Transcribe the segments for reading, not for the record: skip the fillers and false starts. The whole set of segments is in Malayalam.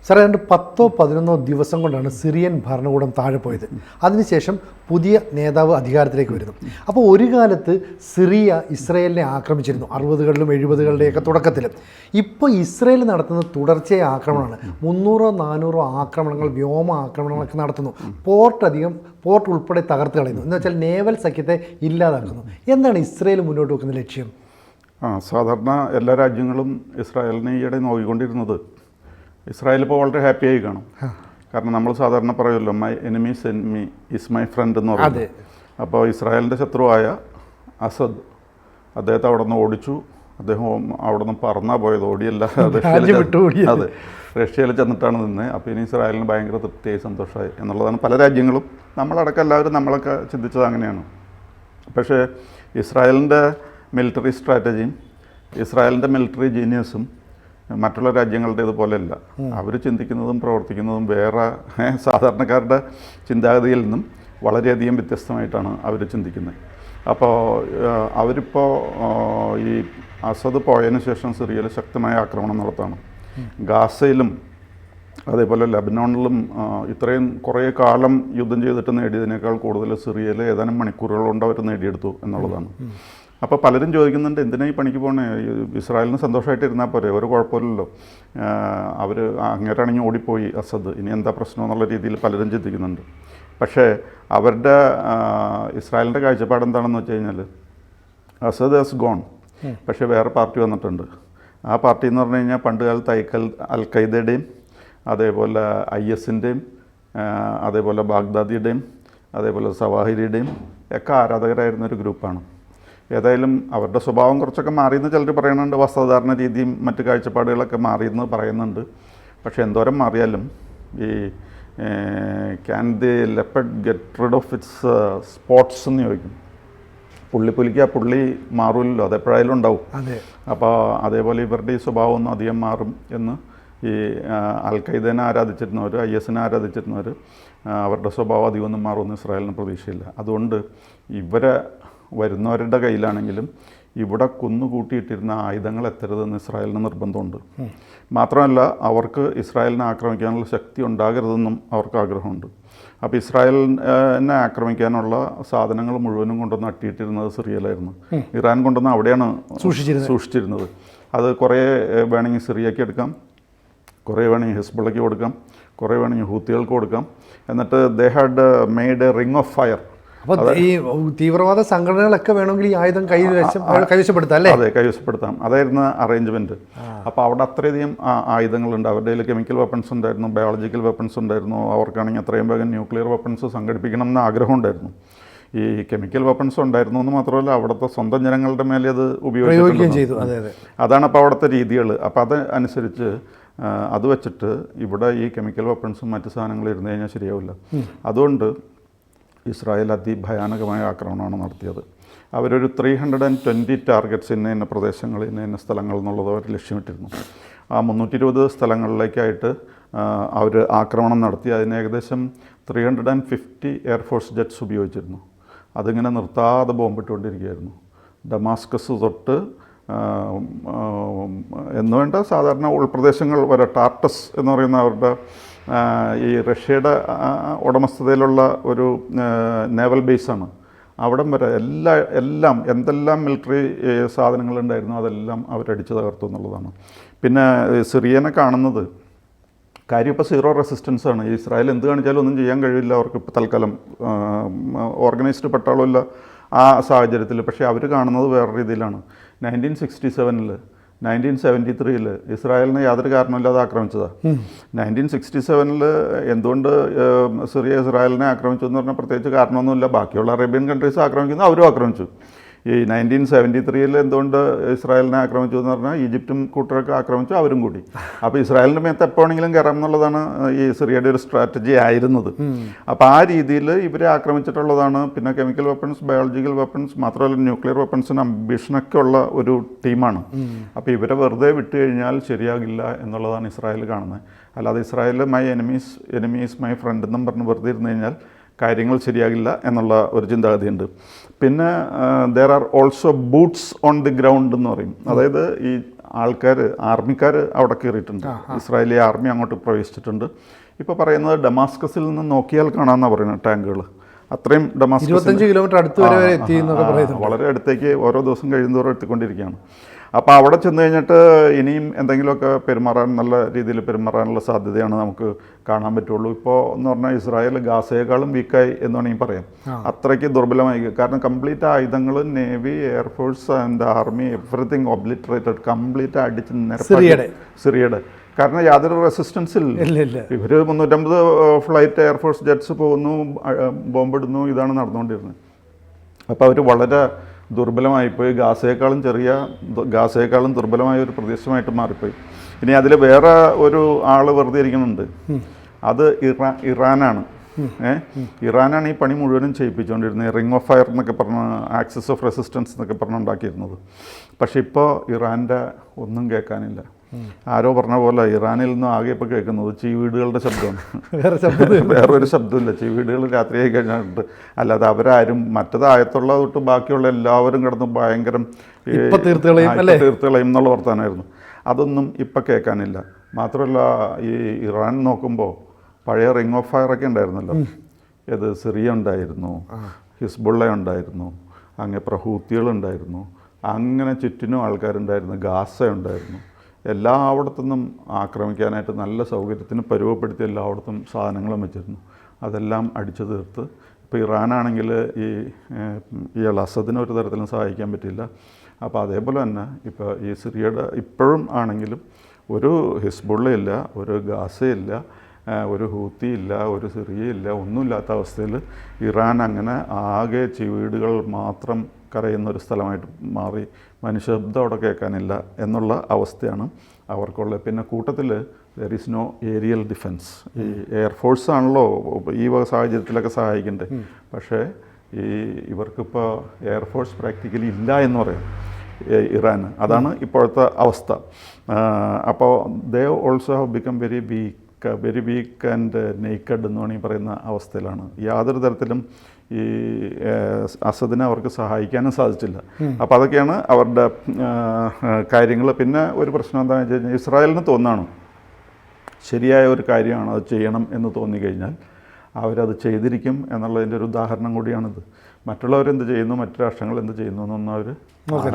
സാറേ, 10-11 ദിവസം കൊണ്ടാണ് സിറിയൻ ഭരണകൂടം താഴെ പോയത്. അതിനുശേഷം പുതിയ നേതാവ് അധികാരത്തിലേക്ക് വരുന്നു. അപ്പോൾ ഒരു കാലത്ത് സിറിയ ഇസ്രയേലിനെ ആക്രമിച്ചിരുന്നു, 60കളിലും 70കളുടെയൊക്കെ തുടക്കത്തിലും. ഇപ്പോൾ ഇസ്രയേൽ നടത്തുന്ന തുടർച്ചയായ ആക്രമണമാണ്. 300-400 ആക്രമണങ്ങൾ, വ്യോമ ആക്രമണങ്ങളൊക്കെ നടത്തുന്നു. പോർട്ട് ഉൾപ്പെടെ തകർത്ത് കളയുന്നു. എന്ന് വെച്ചാൽ നേവൽ സഖ്യത്തെ ഇല്ലാതാക്കുന്നു. എന്താണ് ഇസ്രയേൽ മുന്നോട്ട് വെക്കുന്ന ലക്ഷ്യം? സാധാരണ എല്ലാ രാജ്യങ്ങളും ഇസ്രായേലിനെ ഈയിടെ നോക്കിക്കൊണ്ടിരുന്നത്, ഇസ്രായേൽ ഇപ്പോൾ വളരെ ഹാപ്പി ആയി കാണും. കാരണം നമ്മൾ സാധാരണ പറയുമല്ലോ, my enemies enemy is my friend എന്ന് പറയുന്നത്. അപ്പോൾ ഇസ്രായേലിൻ്റെ ശത്രുവായ അസദ്, അദ്ദേഹത്തെ അവിടെ നിന്ന് ഓടിച്ചു. അദ്ദേഹം അവിടെ നിന്ന് പറന്നാ പോയത്, ഓടിയല്ല. അതെ, റഷ്യയിൽ ചെന്നിട്ടാണ് നിന്നത്. അപ്പോൾ ഇനി ഇസ്രായേലിന് ഭയങ്കര തൃപ്തിയായി, സന്തോഷമായി എന്നുള്ളതാണ് പല രാജ്യങ്ങളും, നമ്മളടക്കം എല്ലാവരും, നമ്മളൊക്കെ ചിന്തിച്ചത് അങ്ങനെയാണ്. പക്ഷേ ഇസ്രായേലിൻ്റെ മിലിറ്ററി സ്ട്രാറ്റജിയും ഇസ്രായേലിൻ്റെ മിലിറ്ററി ജീനിയസും മറ്റുള്ള രാജ്യങ്ങളുടേതുപോലെയല്ല. അവർ ചിന്തിക്കുന്നതും പ്രവർത്തിക്കുന്നതും വേറെ സാധാരണക്കാരുടെ ചിന്താഗതിയിൽ നിന്നും വളരെയധികം വ്യത്യസ്തമായിട്ടാണ് അവർ ചിന്തിക്കുന്നത്. അപ്പോൾ അവരിപ്പോൾ ഈ അസദ് പോയതിനു ശേഷം സിറിയയിൽ ശക്തമായ ആക്രമണം നടത്താണ്. ഗാസയിലും അതേപോലെ ലബനോണിലും ഇത്രയും കുറേ കാലം യുദ്ധം ചെയ്തിട്ട് നേടിയതിനേക്കാൾ കൂടുതൽ സിറിയയിൽ ഏതാനും മണിക്കൂറുകൾ കൊണ്ട് അവർ നേടിയെടുത്തു എന്നുള്ളതാണ്. അപ്പോൾ പലരും ചോദിക്കുന്നുണ്ട്, എന്തിനാ ഈ പണിക്ക് പോകണേ, ഇസ്രായേലിന് സന്തോഷമായിട്ടിരുന്നാൽ പോരെ, ഒരു കുഴപ്പമില്ലല്ലോ, അവർ അങ്ങേരാണെങ്കിൽ ഓടിപ്പോയി അസദ്, ഇനി എന്താ പ്രശ്നം എന്നുള്ള രീതിയിൽ പലരും ചിന്തിക്കുന്നുണ്ട്. പക്ഷേ അവരുടെ ഇസ്രായേലിൻ്റെ കാഴ്ചപ്പാട് എന്താണെന്ന് വെച്ച് കഴിഞ്ഞാൽ, അസദ് ഹാസ് ഗോൺ, പക്ഷേ വേറെ പാർട്ടി വന്നിട്ടുണ്ട്. ആ പാർട്ടി എന്ന് പറഞ്ഞു കഴിഞ്ഞാൽ പണ്ട് കാലത്ത് അൽ ഖൈദയുടെയും അതേപോലെ IS-ൻ്റെയും അതേപോലെ ബാഗ്ദാദിയുടെയും അതേപോലെ സവാഹിരിയുടെയും ഒക്കെ ആരാധകരായിരുന്നൊരു ഗ്രൂപ്പാണ്. ഏതായാലും അവരുടെ സ്വഭാവം കുറച്ചൊക്കെ മാറിയെന്ന് ചിലർ പറയുന്നുണ്ട്. വസ്ത്രധാരണ രീതിയും മറ്റ് കാഴ്ചപ്പാടുകളൊക്കെ മാറിയെന്ന് പറയുന്നുണ്ട്. പക്ഷേ എന്തോരം മാറിയാലും ഈ can the leopard get rid of its spots എന്ന് ചോദിക്കും. പുള്ളിക്ക് ആ പുള്ളി മാറില്ലല്ലോ, അതെപ്പോഴായാലും ഉണ്ടാവും. അപ്പോൾ അതേപോലെ ഇവരുടെ ഈ സ്വഭാവം ഒന്നും അധികം മാറും എന്ന് ഈ അൽ ഖൈദനെ ആരാധിച്ചിരുന്നവർ, IS-നെ ആരാധിച്ചിരുന്നവർ, അവരുടെ സ്വഭാവം അധികമൊന്നും മാറുമെന്ന് ഇസ്രായേലിന് പ്രതീക്ഷയില്ല. അതുകൊണ്ട് ഇവരെ വരുന്നവരുടെ കയ്യിലാണെങ്കിലും ഇവിടെ കുന്നുകൂട്ടിയിട്ടിരുന്ന ആയുധങ്ങൾ എത്തരുതെന്ന് ഇസ്രായേലിന് നിർബന്ധമുണ്ട്. മാത്രമല്ല അവർക്ക് ഇസ്രായേലിനെ ആക്രമിക്കാനുള്ള ശക്തി ഉണ്ടാകരുതെന്നും അവർക്ക് ആഗ്രഹമുണ്ട്. അപ്പോൾ ഇസ്രായേലിനെ ആക്രമിക്കാനുള്ള സാധനങ്ങൾ മുഴുവനും കൊണ്ടുവന്ന് അട്ടിയിട്ടിരുന്നത് സിറിയയിലായിരുന്നു. ഇറാൻ കൊണ്ടുവന്ന് അവിടെയാണ് സൂക്ഷിച്ചിരുന്നത്. അത് കുറേ വേണമെങ്കിൽ സിറിയയ്ക്ക് എടുക്കാം, കുറേ വേണമെങ്കിൽ ഹിസ്ബുള്ളയ്ക്ക് കൊടുക്കാം, കുറേ വേണമെങ്കിൽ ഹൂത്തികൾക്ക് കൊടുക്കാം. എന്നിട്ട് they had made A ring of fire. അപ്പോൾ ഈ തീവ്രവാദ സംഘടനകളൊക്കെ വേണമെങ്കിൽ ഈ ആയുധം കൈവശപ്പെടുത്താം അല്ലേ? അതെ, കൈവശപ്പെടുത്താം. അതായിരുന്നു അറേഞ്ച്മെൻറ്റ്. അപ്പോൾ അവിടെ അത്രയധികം ആയുധങ്ങളുണ്ട്. അവരുടെ കയ്യിൽ കെമിക്കൽ വെപ്പൺസ് ഉണ്ടായിരുന്നു, ബയോളജിക്കൽ വെപ്പൺസ് ഉണ്ടായിരുന്നു. അവർക്കാണെങ്കിൽ എത്രയും വേഗം ന്യൂക്ലിയർ വെപ്പൺസ് സംഘടിപ്പിക്കണം എന്ന ആഗ്രഹമുണ്ടായിരുന്നു. ഈ കെമിക്കൽ വെപ്പൺസ് ഉണ്ടായിരുന്നു എന്ന് മാത്രമല്ല, അവിടുത്തെ സ്വന്തം ജനങ്ങളുടെ മേലെ അത് ഉപയോഗിക്കുകയും ചെയ്തു. അതാണ് അപ്പോൾ അവിടുത്തെ രീതികൾ. അപ്പോൾ അത് അനുസരിച്ച് അത് വെച്ചിട്ട് ഇവിടെ ഈ കെമിക്കൽ വെപ്പൺസും മറ്റ് സാധനങ്ങളും ഇരുന്ന് കഴിഞ്ഞാൽ ശരിയാവില്ല. അതുകൊണ്ട് ഇസ്രായേൽ അതിഭയാനകമായ ആക്രമണമാണ് നടത്തിയത്. അവരൊരു 320 ടാർഗറ്റ്സ് ഇന്ന പ്രദേശങ്ങൾ, ഇന്ന സ്ഥലങ്ങൾ എന്നുള്ളത് അവർ ലക്ഷ്യമിട്ടിരുന്നു. ആ 320 സ്ഥലങ്ങളിലേക്കായിട്ട് അവർ ആക്രമണം നടത്തി. അതിന് ഏകദേശം 350 എയർഫോഴ്സ് ജെറ്റ്സ് ഉപയോഗിച്ചിരുന്നു. അതിങ്ങനെ നിർത്താതെ ബോംബിട്ടുകൊണ്ടിരിക്കുകയായിരുന്നു. ഡമാസ്കസ് തൊട്ട് എന്ന് വേണ്ട സാധാരണ ഉൾപ്രദേശങ്ങൾ വരെ, ടാർട്ടസ് എന്ന് പറയുന്ന അവരുടെ ഈ റഷ്യയുടെ ഉടമസ്ഥതയിലുള്ള ഒരു നേവൽ ബേസാണ്. അവിടം വരെ എല്ലാം എന്തെല്ലാം മിലിറ്ററി സാധനങ്ങളുണ്ടായിരുന്നു അതെല്ലാം അവരടിച്ചു തകർത്തു എന്നുള്ളതാണ്. പിന്നെ സിറിയനെ കാണുന്നത് കാര്യം ഇപ്പോൾ സീറോ റെസിസ്റ്റൻസ് ആണ്. ഇസ്രായേൽ എന്ത് കാണിച്ചാലും ഒന്നും ചെയ്യാൻ കഴിയില്ല അവർക്ക് ഇപ്പോൾ തൽക്കാലം. ഓർഗനൈസ്ഡ് പട്ടാളമില്ല ആ സാഹചര്യത്തിൽ. പക്ഷേ അവർ കാണുന്നത് വേറെ രീതിയിലാണ്. 1967-ൽ 1973-ൽ ഇസ്രായേലിനെ യാതൊരു കാരണമില്ലാതെ ആക്രമിച്ചതാണ്. 1967-ൽ എന്തുകൊണ്ട് സിറിയ ഇസ്രായേലിനെ ആക്രമിച്ചു എന്ന് പറഞ്ഞാൽ പ്രത്യേകിച്ച് കാരണമൊന്നുമില്ല. ബാക്കിയുള്ള അറേബ്യൻ കൺട്രീസ് ആക്രമിക്കുന്നു, അവരും ആക്രമിച്ചു. ഈ 1973-ൽ എന്തുകൊണ്ട് ഇസ്രായേലിനെ ആക്രമിച്ചു എന്ന് പറഞ്ഞാൽ ഈജിപ്തും കൂട്ടരൊക്കെ ആക്രമിച്ചു, അവരും കൂടി. അപ്പോൾ ഇസ്രായേലിൻ്റെ മേത്ത് എപ്പോഴെങ്കിലും കയറാം എന്നുള്ളതാണ് ഈ സിറിയയുടെ ഒരു സ്ട്രാറ്റജി ആയിരുന്നത്. അപ്പോൾ ആ രീതിയിൽ ഇവരെ ആക്രമിച്ചിട്ടുള്ളതാണ്. പിന്നെ കെമിക്കൽ വെപ്പൺസ്, ബയോളജിക്കൽ വെപ്പൺസ്, മാത്രമല്ല ന്യൂക്ലിയർ വെപ്പൺസിന് അംബിഷനൊക്കെ ഉള്ള ഒരു ടീമാണ്. അപ്പോൾ ഇവരെ വെറുതെ വിട്ട് കഴിഞ്ഞാൽ ശരിയാകില്ല എന്നുള്ളതാണ് ഇസ്രായേൽ കാണുന്നത്. അല്ലാതെ Israel my enemies my friend എന്നും പറഞ്ഞ് വെറുതെ ഇരുന്ന് കഴിഞ്ഞാൽ കാര്യങ്ങൾ ശരിയാകില്ല എന്നുള്ള ഒരു ചിന്താഗതിയുണ്ട്. പിന്നെ there are also boots on the ground എന്ന് പറയും. അതായത് ഈ ആൾക്കാർ ആർമിക്കാർ അവിടെ കയറിയിട്ടുണ്ട്. ഇസ്രായേലി ആർമി അങ്ങോട്ട് പ്രവേശിച്ചിട്ടുണ്ട്. ഇപ്പോൾ പറയുന്നത് ഡമാസ്കസിൽ നിന്ന് നോക്കിയാൽ കാണാമെന്നാണ് പറയുന്നത് ടാങ്കുകൾ. അത്രയും 25 കിലോമീറ്റർ അടുത്ത് വരെ എത്തി എന്നൊക്കെ പറയുന്നത്. വളരെ അടുത്തേക്ക് ഓരോ ദിവസം കഴിയുന്നതോറും എത്തിക്കൊണ്ടിരിക്കുകയാണ്. അപ്പോൾ അവിടെ ചെന്ന് കഴിഞ്ഞിട്ട് ഇനിയും എന്തെങ്കിലുമൊക്കെ നല്ല രീതിയിൽ പെരുമാറാനുള്ള സാധ്യതയാണ് നമുക്ക് കാണാൻ പറ്റുള്ളൂ. ഇപ്പോൾ എന്ന് പറഞ്ഞാൽ ഇസ്രായേൽ ഗാസയേക്കാളും വീക്കായി എന്ന് വേണമെങ്കിൽ പറയാം. അത്രയ്ക്ക് ദുർബലമായി. കാരണം കംപ്ലീറ്റ് ആയുധങ്ങൾ navy, air force and army everything obliterated, complete അടിച്ച് നിരപ്പാക്കി സിറിയയുടെ. കാരണം യാതൊരു റെസിസ്റ്റൻസ് ഇല്ല. ഇവർ 350 ഫ്ലൈറ്റ് എയർഫോഴ്സ് ജെറ്റ്സ് പോകുന്നു, ബോംബിടുന്നു, ഇതാണ് നടന്നുകൊണ്ടിരുന്നത്. അപ്പോൾ അവർ വളരെ ദുർബലമായിപ്പോയി. ഗാസയേക്കാളും ദുർബലമായ ഒരു പ്രദേശമായിട്ട് മാറിപ്പോയി. ഇനി അതിൽ വേറെ ഒരു ആൾ വെറുതെ ഇരിക്കുന്നുണ്ട്. അത് ഇറാനാണ്. ഇറാനാണ് ഈ പണി മുഴുവനും ചെയ്യിപ്പിച്ചുകൊണ്ടിരുന്നത്. റിംഗ് ഓഫ് ഫയർ എന്നൊക്കെ പറഞ്ഞ്, ആക്സിസ് ഓഫ് റെസിസ്റ്റൻസ് എന്നൊക്കെ പറഞ്ഞുണ്ടാക്കിയിരുന്നത്. പക്ഷെ ഇപ്പോൾ ഇറാൻ്റെ ഒന്നും കേൾക്കാനില്ല. ആരോ പറഞ്ഞ പോലെ ഇറാനിൽ നിന്നും ആകെ ഇപ്പോൾ കേൾക്കുന്നത് ചീവീടുകളുടെ ശബ്ദമാണ്. വേറൊരു ശബ്ദമില്ല. ചീവീടുകൾ രാത്രിയായി കഴിഞ്ഞിട്ട് അല്ലാതെ അവരാരും മറ്റേതായത്തുള്ള തൊട്ട് ബാക്കിയുള്ള എല്ലാവരും കിടന്ന് ഭയങ്കരം തീർത്തുകളയും എന്നുള്ള വർത്താനമായിരുന്നു. അതൊന്നും ഇപ്പം കേൾക്കാനില്ല. മാത്രമല്ല ഈ ഇറാൻ നോക്കുമ്പോൾ പഴയ റിംഗ് ഓഫ് ഫയറൊക്കെ ഉണ്ടായിരുന്നല്ലോ. ഇത് സിറിയ ഉണ്ടായിരുന്നു, ഹിസ്ബുള്ള ഉണ്ടായിരുന്നു, അങ്ങനെ പ്രഹൂത്തികളുണ്ടായിരുന്നു, അങ്ങനെ ചുറ്റിനും ആൾക്കാരുണ്ടായിരുന്നു, ഗാസ ഉണ്ടായിരുന്നു. എല്ലായിടത്തുനിന്നും ആക്രമിക്കാനായിട്ട് നല്ല സൗകര്യത്തിന് പരുവപ്പെടുത്തി എല്ലായിടത്തും സാധനങ്ങളും വെച്ചിരുന്നു. അതെല്ലാം അടിച്ചു തീർത്ത് ഇപ്പോൾ ഇറാനാണെങ്കിൽ ഈ അസദിനെ ഒരു തരത്തിലും സഹായിക്കാൻ പറ്റില്ല. അപ്പോൾ അതേപോലെ തന്നെ ഇപ്പോൾ ഈ സിറിയയുടെ ഇപ്പോഴും ആണെങ്കിലും ഒരു ഹിസ്ബുള്ളയില്ല, ഒരു ഗാസയില്ല, ഒരു ഹൂത്തിയില്ല, ഒരു സിറിയയില്ല, ഒന്നുമില്ലാത്ത അവസ്ഥയിൽ ഇറാൻ അങ്ങനെ ആകെ ചീവീടുകൾ മാത്രം കരയുന്നൊരു സ്ഥലമായിട്ട് മാറി. മനുഷ്യശബ്ദം അവിടെ കേൾക്കാനില്ല എന്നുള്ള അവസ്ഥയാണ് അവർക്കുള്ളത്. പിന്നെ കൂട്ടത്തിൽ there is no aerial defence. ഈ എയർഫോഴ്സ് ആണല്ലോ ഈ സാഹചര്യത്തിലൊക്കെ സഹായിക്കേണ്ടത്. പക്ഷേ ഇവർക്കിപ്പോൾ എയർഫോഴ്സ് പ്രാക്ടിക്കലി ഇല്ല എന്ന് പറയാം ഇറാൻ. അതാണ് ഇപ്പോഴത്തെ അവസ്ഥ. അപ്പോൾ they also have become very weak and naked എന്ന് വേണമെങ്കിൽ പറയുന്ന അവസ്ഥയിലാണ്. യാതൊരു തരത്തിലും ഈ അസദിനെ അവർക്ക് സഹായിക്കാനും സാധിച്ചില്ല. അപ്പോൾ അതൊക്കെയാണ് അവരുടെ കാര്യങ്ങൾ. പിന്നെ ഒരു പ്രശ്നം എന്താണെന്ന് വെച്ച് കഴിഞ്ഞാൽ ഇസ്രായേലിന് തോന്നാണ് ശരിയായ ഒരു കാര്യമാണ്, അത് ചെയ്യണം എന്ന് തോന്നിക്കഴിഞ്ഞാൽ അവരത് ചെയ്തിരിക്കും എന്നുള്ളതിൻ്റെ ഒരു ഉദാഹരണം കൂടിയാണിത്. മറ്റുള്ളവരെന്ത് ചെയ്യുന്നു, മറ്റു രാഷ്ട്രങ്ങൾ എന്ത് ചെയ്യുന്നു എന്നൊന്നും അവർ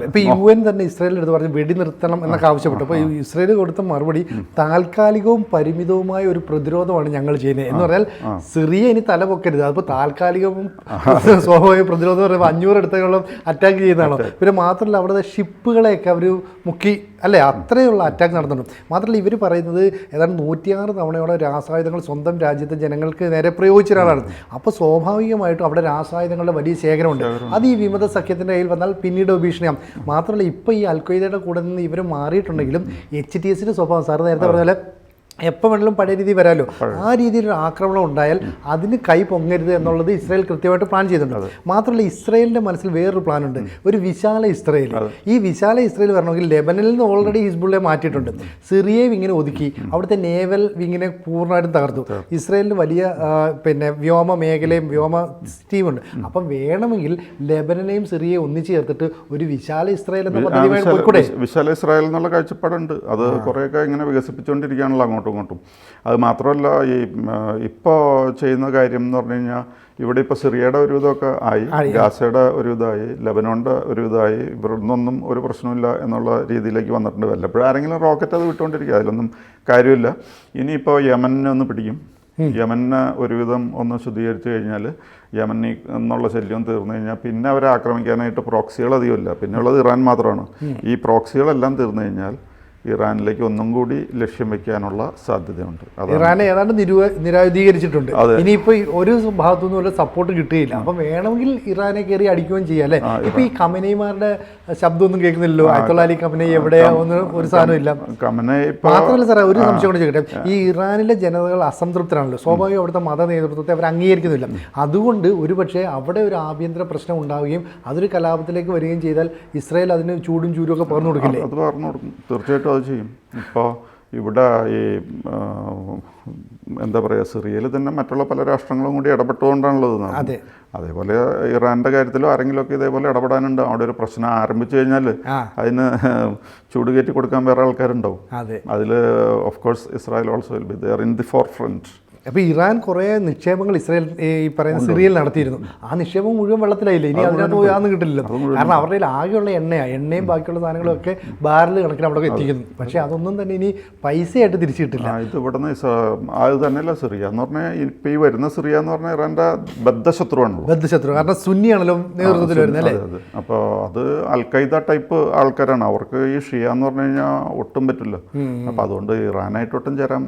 ഇപ്പോൾ UN തന്നെ ഇസ്രായേലിൻ്റെ അടുത്ത് പറഞ്ഞ് വെടിനിർത്തണം എന്നൊക്കെ ആവശ്യപ്പെട്ടു. അപ്പോൾ ഇസ്രായേൽ കൊടുത്ത മറുപടി താൽക്കാലികവും പരിമിതവുമായ ഒരു പ്രതിരോധമാണ് ഞങ്ങൾ ചെയ്യുന്നത് എന്ന് പറഞ്ഞാൽ സിറിയ ഇനി തല പൊക്കരുത്. അതിപ്പോൾ താൽക്കാലികവും സ്വാഭാവിക പ്രതിരോധം പറയുമ്പോൾ 500 അടുത്തോളം അറ്റാക്ക് ചെയ്യുന്നതാണോ? പിന്നെ മാത്രമല്ല അവിടുത്തെ ഷിപ്പുകളെയൊക്കെ അവർ മുക്കി അല്ലേ, അത്രയുള്ള അറ്റാക്ക് നടത്തുന്നുണ്ട്. മാത്രമല്ല ഇവർ പറയുന്നത് ഏതാണ്ട് 106 തവണയോളം രാസായുധങ്ങൾ സ്വന്തം രാജ്യത്തെ ജനങ്ങൾക്ക് നേരെ പ്രയോഗിച്ച ഒരാളാണ്. അപ്പോൾ സ്വാഭാവികമായിട്ടും അവിടെ രാസായുധങ്ങളുടെ വലിയ ശേഖരമുണ്ട്. അത് ഈ വിമത സഖ്യത്തിൻ്റെ കയ്യിൽ വന്നാൽ പിന്നീട് ഭീഷണിയാവും. മാത്രമല്ല ഇപ്പോൾ ഈ അൽഖ്വയ്ദയുടെ കൂടെ നിന്ന് ഇവർ മാറിയിട്ടുണ്ടെങ്കിലും HTSൻ്റെ സ്വഭാവം സാർ നേരത്തെ പറഞ്ഞ പോലെ എപ്പോൾ വേണമെങ്കിലും പഴയ രീതി വരാമല്ലോ. ആ രീതിയിലൊരു ആക്രമണം ഉണ്ടായാൽ അതിന് കൈ പൊങ്ങരുത് എന്നുള്ളത് ഇസ്രായേൽ കൃത്യമായിട്ട് പ്ലാൻ ചെയ്തിട്ടുണ്ട്. മാത്രമല്ല ഇസ്രായേലിൻ്റെ മനസ്സിൽ വേറൊരു പ്ലാനുണ്ട്, ഒരു വിശാല ഇസ്രായേൽ. ഈ വിശാല ഇസ്രായേൽ വരണമെങ്കിൽ ലെബനനിൽ നിന്ന് ഓൾറെഡി ഹിസ്ബുള്ളയെ മാറ്റിയിട്ടുണ്ട്. സിറിയയെ വിങ്ങിനെ ഒതുക്കി അവിടുത്തെ നേവൽ വിങ്ങിനെ പൂർണ്ണമായിട്ടും തകർത്തു. ഇസ്രായേലിന് വലിയ വ്യോമ മേഖലയും വ്യോമ ടീമുണ്ട്. അപ്പം വേണമെങ്കിൽ ലെബനനെയും സിറിയയും ഒന്നിച്ച് ചേർത്തിട്ട് ഒരു വിശാല ഇസ്രായേൽ എന്ന പദ്ധതിയുമായി പോയിക്കൂടെ? വിശാല ഇസ്രായേൽ എന്നുള്ള കാഴ്ചപ്പാടുണ്ട്. അത് കുറേയൊക്കെ ഇങ്ങനെ വികസിപ്പിച്ചുകൊണ്ടിരിക്കുകയാണല്ലോ അങ്ങോട്ടും ഇങ്ങോട്ടും. അത് മാത്രമല്ല ഈ ഇപ്പോൾ ചെയ്യുന്ന കാര്യം എന്ന് പറഞ്ഞു കഴിഞ്ഞാൽ ഇവിടെ ഇപ്പോൾ സിറിയയുടെ ഒരു ഇതൊക്കെ ആയി, ഗാസയുടെ ഒരു ഇതായി, ലെബനോണിൻ്റെ ഒരു ഇതായി. ഇവരൊന്നും ഒരു പ്രശ്നമില്ല എന്നുള്ള രീതിയിലേക്ക് വന്നിട്ടുണ്ട്. വല്ലപ്പോഴും ആരെങ്കിലും റോക്കറ്റ് അത് വിട്ടുകൊണ്ടിരിക്കുക, അതിലൊന്നും കാര്യമില്ല. ഇനിയിപ്പോൾ യമനെ ഒന്ന് പിടിക്കും. യമനെ ഒരുവിധം ഒന്ന് ശുദ്ധീകരിച്ച് കഴിഞ്ഞാൽ യമനി എന്നുള്ള ശല്യം തീർന്നു കഴിഞ്ഞാൽ പിന്നെ അവരെ ആക്രമിക്കാനായിട്ട് പ്രോക്സികൾ അധികമില്ല. പിന്നെയുള്ളത് ഇറാൻ മാത്രമാണ്. ഈ പ്രോക്സികളെല്ലാം തീർന്നു കഴിഞ്ഞാൽ ഇറാനിലേക്ക് ഒന്നും കൂടി ലക്ഷ്യം വെക്കാനുള്ള സാധ്യതയുണ്ട്. ഇറാനെ ഏതാണ്ട് നിരായുധീകരിച്ചിട്ടുണ്ട്. ഇനിയിപ്പോൾ ഒരു ഭാഗത്തുനിന്നും വല്ല സപ്പോർട്ട് കിട്ടുകയില്ല. അപ്പം വേണമെങ്കിൽ ഇറാനെ കയറി അടിക്കുകയും ചെയ്യാം അല്ലേ? ഇപ്പം ഈ ഖമനൈമാരുടെ ശബ്ദമൊന്നും കേൾക്കുന്നില്ലല്ലോ. അയത്തുള്ള അലി ഖമനൈ എവിടെയാ ഒന്നും ഒരു സാധനമില്ല. മാത്രമല്ല സാറേ ഒരു സംശയം കൊണ്ട് ചോദിക്കട്ടെ, ഈ ഇറാനിലെ ജനതകൾ അസംതൃപ്തരാണല്ലോ. സ്വാഭാവികം അവിടുത്തെ മത നേതൃത്വത്തെ അവർ അംഗീകരിക്കുന്നില്ല. അതുകൊണ്ട് ഒരുപക്ഷെ അവിടെ ഒരു ആഭ്യന്തര പ്രശ്നം ഉണ്ടാവുകയും അതൊരു കലാപത്തിലേക്ക് വരികയും ചെയ്താൽ ഇസ്രായേൽ അതിന് ചൂടും ചൂരും ഒക്കെ പറഞ്ഞു കൊടുക്കില്ലേ? അത് പറഞ്ഞു കൊടുക്കും, തീർച്ചയായിട്ടും അത് ചെയ്യും. ഇപ്പോൾ ഇവിടെ ഈ എന്താ പറയുക, സിറിയയിൽ തന്നെ മറ്റുള്ള പല രാഷ്ട്രങ്ങളും കൂടി ഇടപെട്ടുകൊണ്ടാണുള്ളത്. അതെ. അതേപോലെ ഇറാൻ്റെ കാര്യത്തിലും ആരെങ്കിലുമൊക്കെ ഇതേപോലെ ഇടപെടാനുണ്ട്. അവിടെ ഒരു പ്രശ്നം ആരംഭിച്ചു കഴിഞ്ഞാൽ അതിന് ചൂട് കയറ്റി കൊടുക്കാൻ വേറെ ആൾക്കാരുണ്ടാവും. അതിൽ of course Israel also will be there in the forefront. അപ്പോൾ ഇറാൻ കുറേ നിക്ഷേപങ്ങൾ ഇസ്രായേൽ ഈ പറയുന്ന സിറിയയിൽ നടത്തിയിരുന്നു. ആ നിക്ഷേപം മുഴുവൻ വെള്ളത്തിലായില്ല. ഇനി അതിനകത്ത് പോയാന്ന് കിട്ടില്ലല്ലോ. കാരണം അവരുടെ ആകെയുള്ള എണ്ണയും ബാക്കിയുള്ള സാധനങ്ങളൊക്കെ ബാരൽ കണക്കിന് അവിടെ എത്തിക്കുന്നു. പക്ഷേ അതൊന്നും തന്നെ ഇനി പൈസയായിട്ട് തിരിച്ചു കിട്ടില്ല. ഇത് ഇവിടുന്ന് അത് തന്നെയല്ല സിറിയ എന്ന് പറഞ്ഞാൽ, ഇപ്പം ഈ വരുന്ന സിറിയ എന്ന് പറഞ്ഞാൽ ഇറാൻ്റെ ബദ്ധശത്രുവാണല്ലോ. ബദ്ധശത്രു കാരണം സുന്നിയാണല്ലോ നേതൃത്വത്തിൽ വരുന്നത് അല്ലേ. അപ്പോൾ അത് അൽഖൈദ ടൈപ്പ് ആൾക്കാരാണ്. അവർക്ക് ഈ ഷിയ എന്ന് പറഞ്ഞു കഴിഞ്ഞാൽ ഒട്ടും പറ്റില്ല. അപ്പം അതുകൊണ്ട് ഇറാനായിട്ടൊട്ടും ചേരാൻ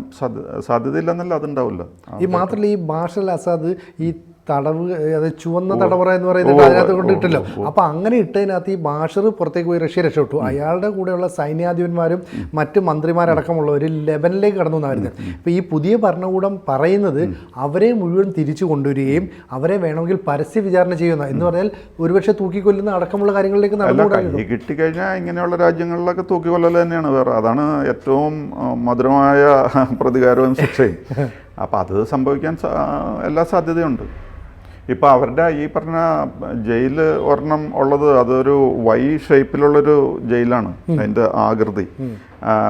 സാധ്യതയില്ലെന്നല്ല, അതുണ്ടാവില്ല. ഈ മാത്രമല്ല, ഈ ബാഷർ അൽ അസാദ് ഈ തടവ്, അത് ചുവന്ന തടവറ എന്ന് പറയുന്നത് അതിനകത്ത് കൊണ്ട് ഇട്ടല്ലോ. അപ്പോൾ അങ്ങനെ ഇട്ടതിനകത്ത് ഈ ബാഷർ പുറത്തേക്ക് പോയി റഷ്യ രക്ഷപ്പെട്ടു. അയാളുടെ കൂടെയുള്ള സൈന്യാധിപന്മാരും മറ്റ് മന്ത്രിമാരടക്കമുള്ളവർ ലെബനിലേക്ക് കടന്നു എന്നായിരുന്നു. ഇപ്പോൾ ഈ പുതിയ ഭരണകൂടം പറയുന്നത് അവരെ മുഴുവൻ തിരിച്ചു കൊണ്ടുവരികയും അവരെ വേണമെങ്കിൽ പരസ്യ വിചാരണ ചെയ്യുന്ന എന്ന് പറഞ്ഞാൽ ഒരുപക്ഷെ തൂക്കിക്കൊല്ലുന്ന അടക്കമുള്ള കാര്യങ്ങളിലേക്ക് നടന്നു. കിട്ടിക്കഴിഞ്ഞാൽ ഇങ്ങനെയുള്ള രാജ്യങ്ങളിലൊക്കെ തൂക്കിക്കൊല്ലൽ തന്നെയാണ് വേറെ. അതാണ് ഏറ്റവും മധുരമായ പ്രതികാരവും ശിക്ഷയും. അപ്പോൾ അത് സംഭവിക്കാൻ എല്ലാ സാധ്യതയുണ്ട്. ഇപ്പോൾ അവരുടെ ഈ പറഞ്ഞ ജയിൽ ഒരെണ്ണം ഉള്ളത് അതൊരു വൈ ഷേപ്പിലുള്ളൊരു ജയിലാണ്, അതിൻ്റെ ആകൃതി.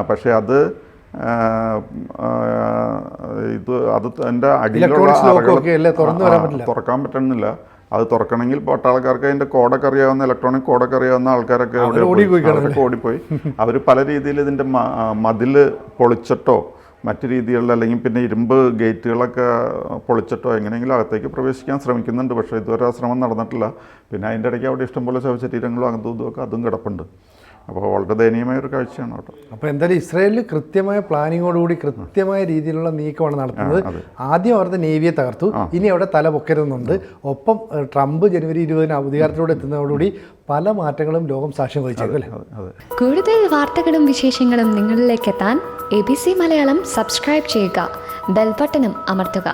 പക്ഷേ അത് എൻ്റെ അടിയിലുള്ള തുറക്കാൻ പറ്റുന്നില്ല. അത് തുറക്കണമെങ്കിൽ പട്ടാളക്കാർക്ക് അതിൻ്റെ കോഡൊക്കെ അറിയാവുന്ന, ഇലക്ട്രോണിക് കോഡൊക്കെ അറിയാവുന്ന ആൾക്കാരൊക്കെ ഓടിപ്പോയി. അവർ പല രീതിയിൽ ഇതിൻ്റെ മതിൽ പൊളിച്ചിട്ടോ മറ്റു രീതികളിൽ, അല്ലെങ്കിൽ പിന്നെ ഇരുമ്പ് ഗേറ്റുകളൊക്കെ പൊളിച്ചിട്ടോ എങ്ങനെയെങ്കിലും അകത്തേക്ക് പ്രവേശിക്കാൻ ശ്രമിക്കുന്നുണ്ട്. പക്ഷേ ഇതുവരെ ആ ശ്രമം നടന്നിട്ടില്ല. പിന്നെ അതിൻ്റെ ഇടയ്ക്ക് അവിടെ ഇഷ്ടംപോലെ ശവശരീരങ്ങളും അങ്ങനത്തും ഇതുമൊക്കെ അതും കിടപ്പുണ്ട്. അപ്പോൾ വളരെ ദയനീയമായ ഒരു കാഴ്ചയാണ് അവിടെ. അപ്പോൾ എന്തായാലും ഇസ്രായേലിൽ കൃത്യമായ പ്ലാനിങ്ങോടുകൂടി കൃത്യമായ രീതിയിലുള്ള നീക്കമാണ് നടത്തുന്നത്. ആദ്യം അവരുടെ നേവിയെ തകർത്തു, ഇനി അവിടെ തല പൊക്കരുന്നുണ്ട്. ഒപ്പം ട്രംപ് ജനുവരി 20 അധികാരത്തിലൂടെ എത്തുന്നതോടുകൂടി പല മാറ്റങ്ങളും ലോകം സാക്ഷ്യം വഹിച്ചേക്കും അല്ലേ. കൂടുതൽ വാർത്തകളും വിശേഷങ്ങളും നിങ്ങളിലേക്ക് എത്താൻ ABC മലയാളം സബ്സ്ക്രൈബ് ചെയ്യുക, ബെൽ ബട്ടണും അമർത്തുക.